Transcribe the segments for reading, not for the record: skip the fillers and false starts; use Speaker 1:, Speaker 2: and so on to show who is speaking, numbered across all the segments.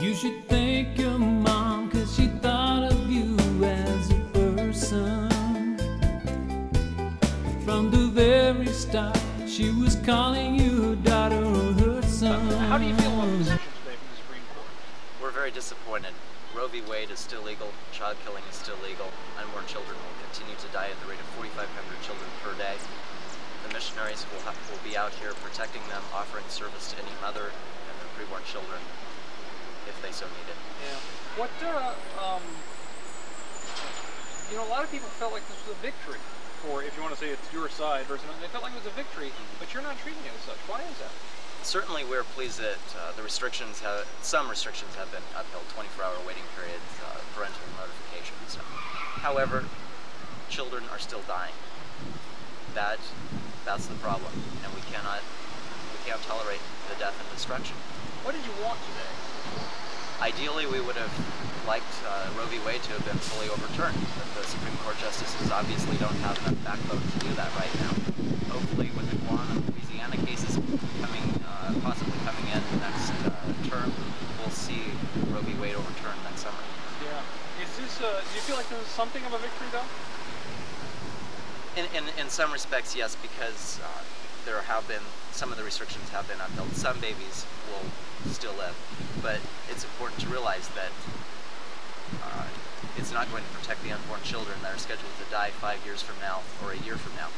Speaker 1: You should thank your mom, 'cause she thought of you as a person. From the very start, she was calling you her daughter or her son.
Speaker 2: How do you feel about the decision today from the Supreme Court?
Speaker 3: We're very disappointed. Roe v. Wade is still legal, child killing is still legal, unborn children will continue to die at the rate of 4,500 children per day. The missionaries will be out here protecting them, offering service to any mother and their preborn children if they so need it.
Speaker 2: Yeah. What, you know, a lot of people felt like this was a victory for, if you want to say it's your side versus, they felt like it was a victory, but you're not treating it as such. Why is that?
Speaker 3: Certainly we're pleased that some restrictions have been upheld, 24-hour waiting periods, parental notifications. However, children are still dying. That's the problem, and we can't tolerate the death and destruction.
Speaker 2: What did you want today?
Speaker 3: Ideally, we would have liked Roe v. Wade to have been fully overturned, but the Supreme Court justices obviously don't have enough backbone to do that right now. Hopefully, with the Guam and Louisiana cases possibly coming in next term, we'll see Roe v. Wade overturned next summer.
Speaker 2: Yeah. Is this? Do you feel like this is something of a victory, though?
Speaker 3: In some respects, yes, because some of the restrictions have been upheld. Some babies will still live, but it's important to realize that it's not going to protect the unborn children that are scheduled to die 5 years from now or a year from now.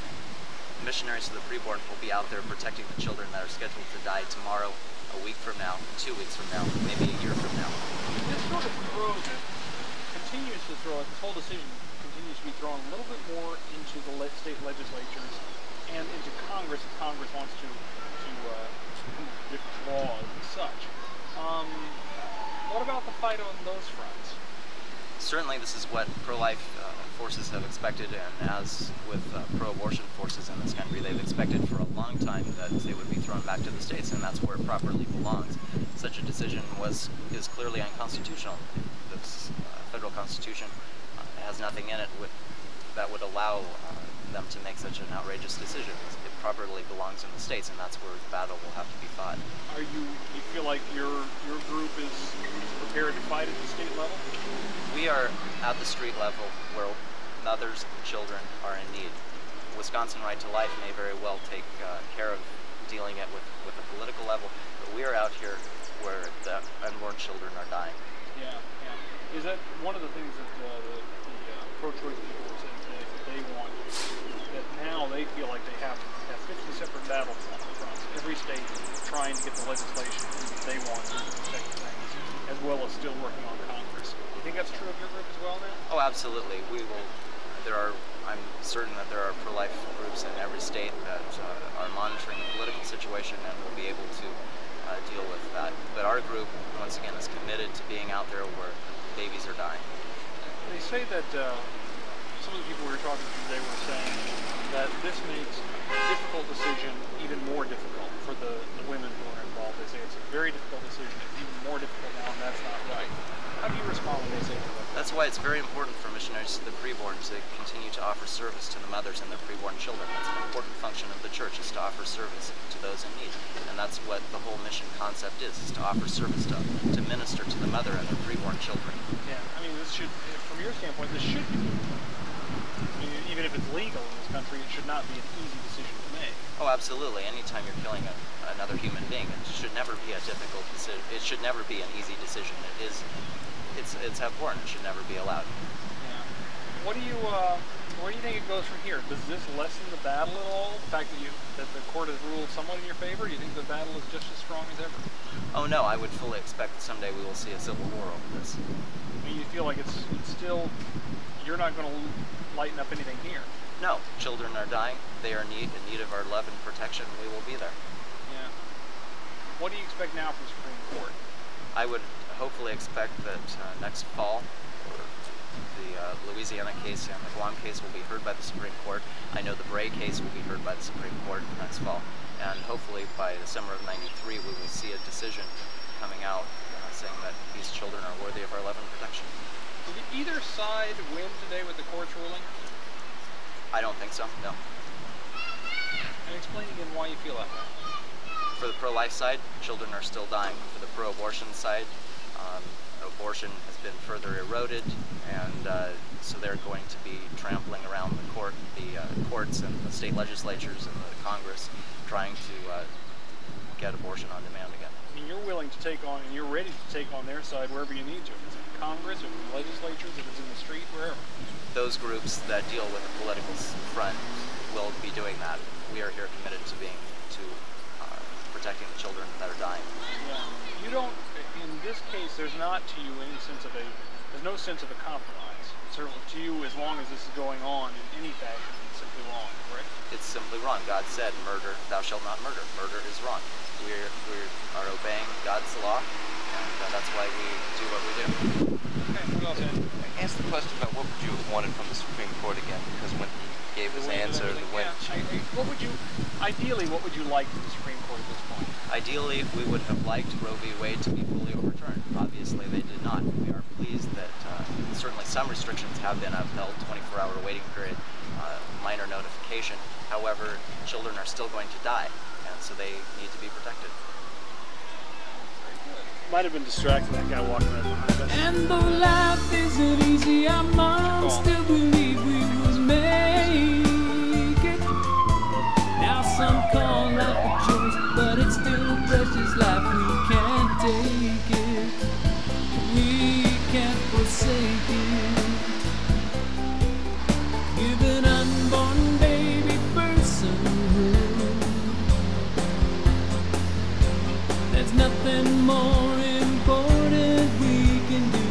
Speaker 3: Missionaries to the Preborn will be out there protecting the children that are scheduled to die tomorrow, a week from now, 2 weeks from now, maybe a year from now.
Speaker 2: This sort of throws it, continues to throw it, this whole decision continues to be thrown a little bit more into the state legislatures and into Congress if Congress wants to different laws and such. What about the fight on those fronts?
Speaker 3: Certainly this is what pro-life forces have expected, and as with pro-abortion forces in this country, they've expected for a long time that they would be thrown back to the states, and that's where it properly belongs. Such a decision is clearly unconstitutional. The federal constitution has nothing in it that would allow them to make such an outrageous decision. It properly belongs in the states, and that's where the battle will have to be fought.
Speaker 2: You feel like your group is prepared to fight at the state level?
Speaker 3: We are at the street level where mothers and children are in need. Wisconsin Right to Life may very well take care of dealing it with a political level, but we are out here where the unborn children are dying.
Speaker 2: Yeah, yeah. Is that one of the things that the pro-choice people were saying today, that they want, that now they feel like they have 50 separate battles on the front. Every state is trying to get the legislation that they want to protect things, as well as still working on Congress. You think that's true of your group as well now?
Speaker 3: Oh, absolutely. I'm certain that there are pro-life groups in every state that are monitoring the political situation and will be able to deal with that. But our group, once again, is committed to being out there where babies are dying.
Speaker 2: They say that some of the people we were talking to today were saying that this makes a difficult decision even more difficult for the women who are involved. They say it's a very difficult decision, it's even more difficult now, and that's not right. How do you respond when they say that?
Speaker 3: That's why it's very important for missionaries to the preborn to continue to offer service to the mothers and their preborn children. That's an important function of the church, is to offer service to those in need. And that's what the whole mission concept is to offer service to minister to the mother and their preborn children.
Speaker 2: Yeah, I mean, this should, from your standpoint, this should be, I mean, even if it's legal in this country, it should not be an easy decision to make.
Speaker 3: Oh, absolutely. Anytime you're killing another human being, it should never be a difficult decision. It should never be an easy decision. It's abhorrent. It should never be allowed.
Speaker 2: Yeah. Where do you think it goes from here? Does this lessen the battle at all? The fact that the court has ruled somewhat in your favor? Do you think the battle is just as strong as ever?
Speaker 3: Oh no, I would fully expect that someday we will see a civil war over this.
Speaker 2: I mean, you feel like it's still, you're not going to lighten up anything here?
Speaker 3: No, children are dying. They are in need of our love and protection. We will be there.
Speaker 2: Yeah. What do you expect now from the Supreme Court?
Speaker 3: I would hopefully expect that next fall, the Louisiana case and the Guam case will be heard by the Supreme Court. I know the Bray case will be heard by the Supreme Court next fall, and hopefully by the summer of '93 we will see a decision coming out saying that these children are worthy of our love and protection.
Speaker 2: Did either side win today with the court's ruling?
Speaker 3: I don't think so, no.
Speaker 2: And explain again why you feel that way.
Speaker 3: For the pro-life side, children are still dying. For the pro-abortion side, Abortion has been further eroded, and so they're going to be trampling around the courts and the state legislatures and the Congress, trying to get abortion on demand again.
Speaker 2: I mean, you're willing to take on, and you're ready to take on their side wherever you need to. If it's in Congress, if it's in legislatures, if it's in the street, wherever.
Speaker 3: Those groups that deal with the political front will be doing that. We are here committed to protecting the children that are dying.
Speaker 2: Yeah. You don't, in this case, there's not to you any sense of there's no sense of a compromise. Certainly to you, as long as this is going on in any fashion, it's simply wrong, correct?
Speaker 3: It's simply wrong. God said, murder, thou shalt not murder. Murder is wrong. We are obeying God's law, and that's why we do what we do.
Speaker 2: Okay, what else, Ed?
Speaker 4: Ask the question about what would you have wanted from the Supreme Court again, because when he gave his answer,
Speaker 2: Ideally, what would you like from the Supreme Court at this point?
Speaker 3: Ideally, we would have liked Roe v. Wade to be fully overturned. Obviously, they did not. We are pleased that certainly some restrictions have been upheld, 24-hour waiting period, minor notification. However, children are still going to die, and so they need to be protected.
Speaker 2: Might have been distracted, that guy walking right behind us.
Speaker 1: And though life isn't easy, our mom still believe we would make it. Now some call life a choice, but it's still a precious life. We can't take it, we can't forsake it. Give an unborn baby personhood. There's nothing more important we can do.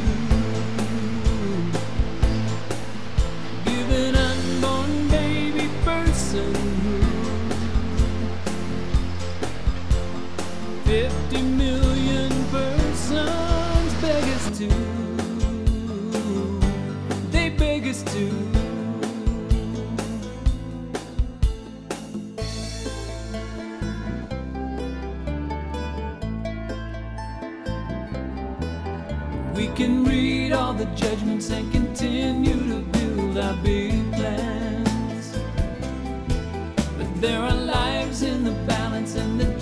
Speaker 1: Give an unborn baby personhood. 50 million persons beg us to. They beg us to. We can read all the judgments and continue to build our big plans, but there are lives in the balance, and the